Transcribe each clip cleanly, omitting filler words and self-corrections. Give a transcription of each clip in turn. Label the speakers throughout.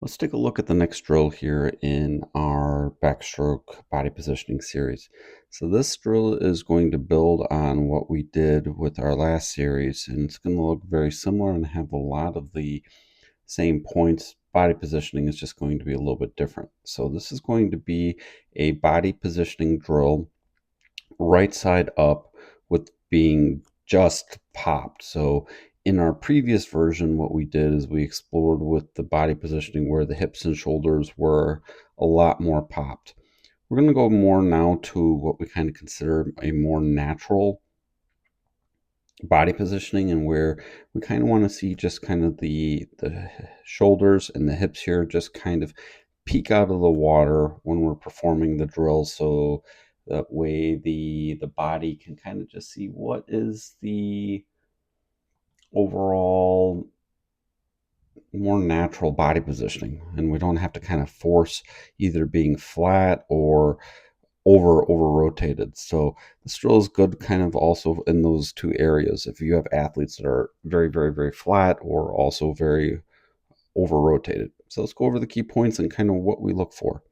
Speaker 1: Let's take a look at the next drill here in our backstroke body positioning series. So this drill is going to build on what we did with our last series, and it's going to look very similar and have a lot of the same points. Body positioning is just going to be a little bit different. So this is going to be a body positioning drill, right side up, with being just popped. So in our previous version, what we did is we explored with the body positioning where the hips and shoulders were a lot more popped. We're going to go more now to what we kind of consider a more natural body positioning, and where we kind of want to see just kind of the shoulders and the hips here just kind of peek out of the water when we're performing the drill, so that way the body can kind of just see what is the overall more natural body positioning, and we don't have to kind of force either being flat or over rotated. So this drill is good kind of also in those two areas. If you have athletes that are very flat or also very over rotated. So let's go over the key points and kind of what we look for.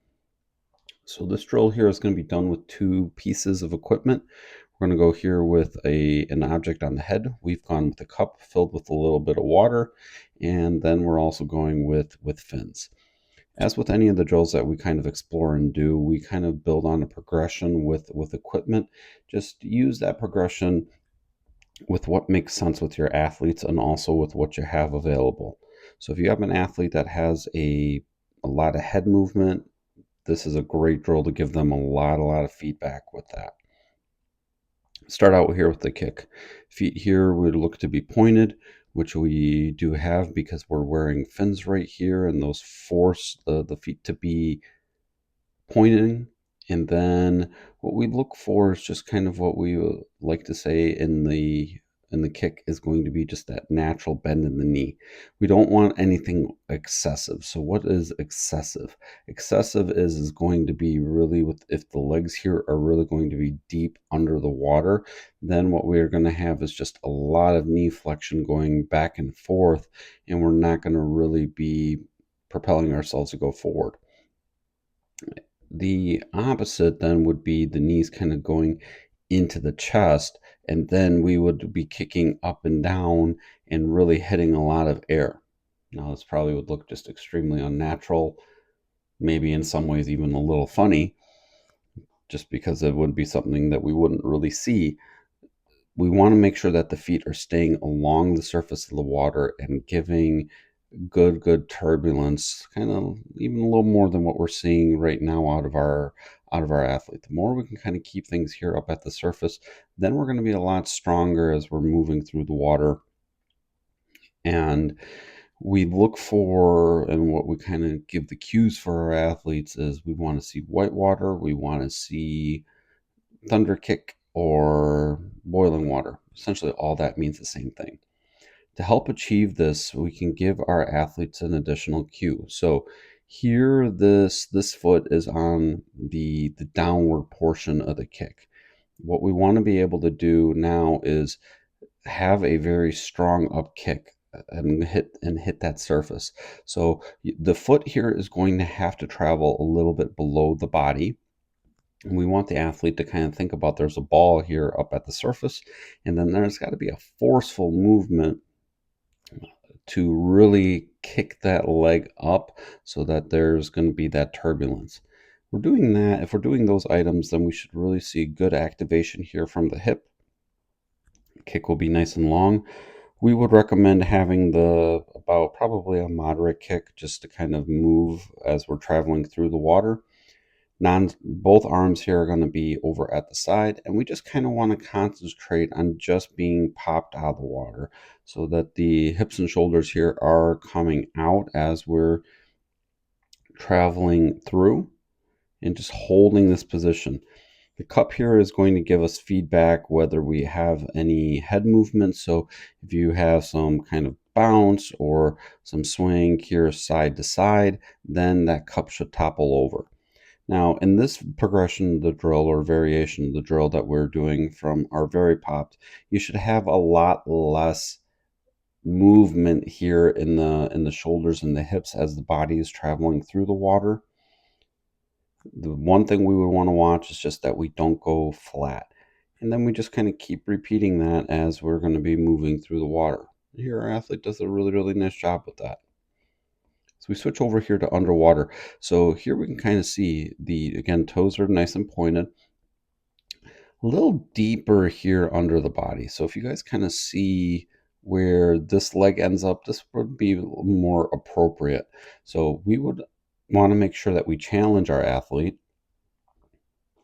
Speaker 1: So this drill here is going to be done with two pieces of equipment. We're going to go here with an object on the head. We've gone with a cup filled with a little bit of water, and then we're also going with fins. As with any of the drills that we kind of explore and do, we kind of build on a progression with equipment. Just use that progression with what makes sense with your athletes and also with what you have available. So if you have an athlete that has a lot of head movement, this is a great drill to give them a lot of feedback with that. Start out here with the kick. Feet here would look to be pointed, which we do have because we're wearing fins right here, and those force the feet to be pointing. And then what we look for is just kind of what we like to say in the kick is going to be just that natural bend in the knee. We don't want anything excessive. So what is excessive? Excessive is going to be really with, if the legs here are really going to be deep under the water, then what we are going to have is just a lot of knee flexion going back and forth, and we're not going to really be propelling ourselves to go forward. The opposite then would be the knees kind of going into the chest, and then we would be kicking up and down and really hitting a lot of air. Now, this probably would look just extremely unnatural, maybe in some ways even a little funny, just because it would be something that we wouldn't really see. We want to make sure that the feet are staying along the surface of the water and giving good turbulence, kind of even a little more than what we're seeing right now out of our athlete. The more we can kind of keep things here up at the surface, then we're going to be a lot stronger as we're moving through the water. And we look for, and what we kind of give the cues for our athletes is we want to see white water, we want to see thunder kick, or boiling water. Essentially all that means the same thing. To help achieve this, we can give our athletes an additional cue. So here, this foot is on the downward portion of the kick. What we want to be able to do now is have a very strong up kick and hit that surface. So the foot here is going to have to travel a little bit below the body. And we want the athlete to kind of think about there's a ball here up at the surface, and then there's got to be a forceful movement to really kick that leg up so that there's going to be that turbulence. We're doing that. If we're doing those items, then we should really see good activation here from the hip. Kick will be nice and long. We would recommend having about probably a moderate kick just to kind of move as we're traveling through the water. Both arms here are going to be over at the side, and we just kind of want to concentrate on just being popped out of the water so that the hips and shoulders here are coming out as we're traveling through, and just holding this position. The cup here is going to give us feedback whether we have any head movement. So if you have some kind of bounce or some swing here side to side, then that cup should topple over. Now, in this progression of the drill or variation of the drill that we're doing from our very popped, you should have a lot less movement here in the shoulders and the hips as the body is traveling through the water. The one thing we would want to watch is just that we don't go flat. And then we just kind of keep repeating that as we're going to be moving through the water. Here, our athlete does a really, really nice job with that. So we switch over here to underwater. So here we can kind of see again, toes are nice and pointed. A little deeper here under the body. So if you guys kind of see where this leg ends up, this would be more appropriate. So we would want to make sure that we challenge our athlete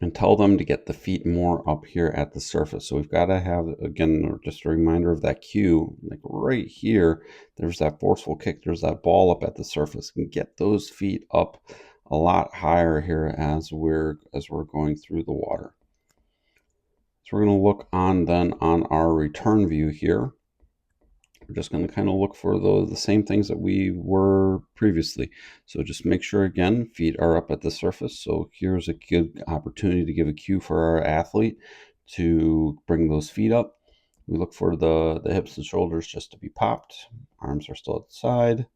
Speaker 1: and tell them to get the feet more up here at the surface. So we've got to have, again, just a reminder of that cue, like right here, there's that forceful kick, there's that ball up at the surface, and get those feet up a lot higher here as we're going through the water. So we're going to look on then on our return view here. We're just going to kind of look for the same things that we were previously. So just make sure, again, feet are up at the surface. So here's a good opportunity to give a cue for our athlete to bring those feet up. We look for the hips and shoulders just to be popped. Arms are still at the side.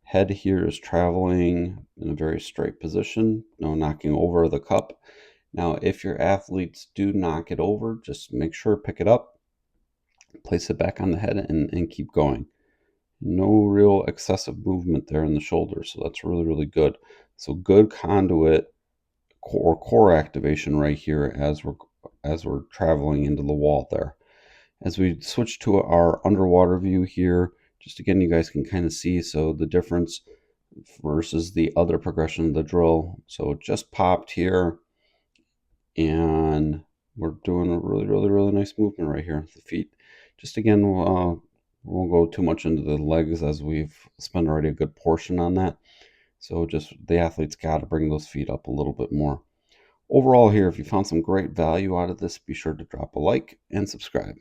Speaker 1: Head here is traveling in a very straight position, no knocking over the cup. Now, if your athletes do knock it over, just make sure, pick it up, place it back on the head, and keep going. No real excessive movement there in the shoulders, so that's really, really good. So good conduit or core activation right here as we're traveling into the wall there. As we switch to our underwater view here, just again, you guys can kind of see so the difference versus the other progression of the drill. So it just popped here, and we're doing a really, really, really nice movement right here. The feet, just again, won't go too much into the legs as we've spent already a good portion on that. So just the athlete's got to bring those feet up a little bit more. Overall here, if you found some great value out of this, be sure to drop a like and subscribe.